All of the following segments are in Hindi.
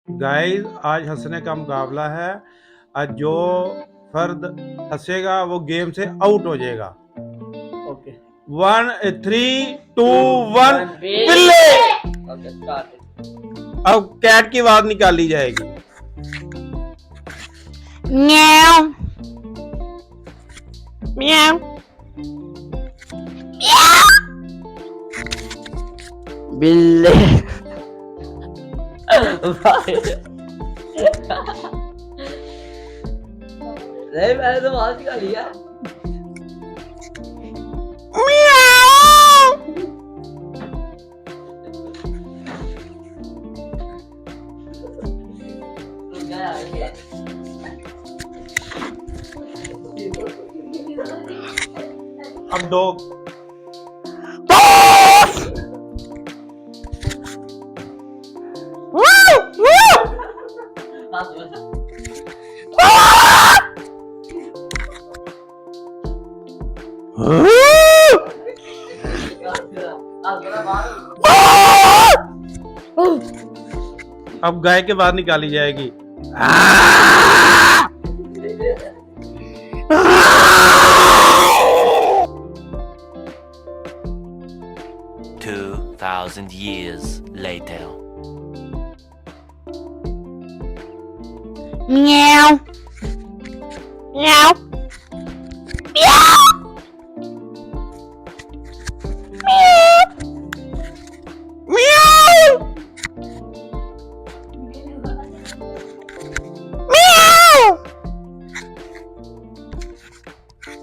गाइस आज हंसने का मुकाबला है। आज जो फर्द हंसेगा वो गेम से आउट हो जाएगा। ओके 1 3 2 1 बिल्ले। Okay start. अब कैट की आवाज निकाली जाएगी। म्याऊ म्याऊ बिल्ले नहीं मैंने तो आवाज निकाली है। अब डॉग अब गाय के बाद निकाली जाएगी। 2,000 years later. म्याऊ म्याऊ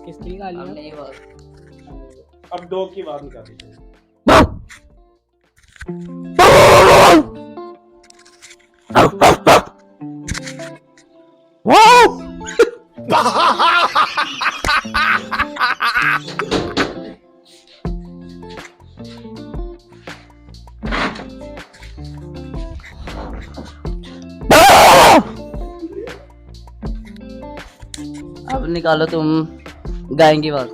किसकी निकाली है? अब डॉग की बात निकाली जाएगी। अब निकालो तुम गाय की बात।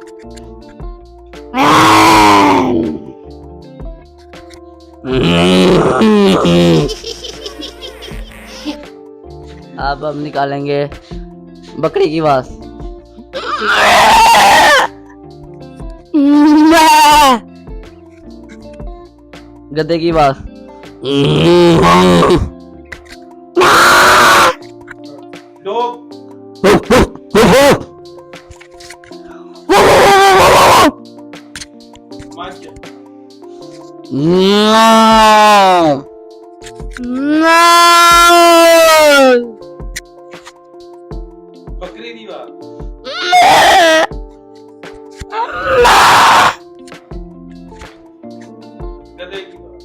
अब निकालेंगे बकरी की बात। गधे की बात। डॉग मच बकरी की बात। गधे की बात।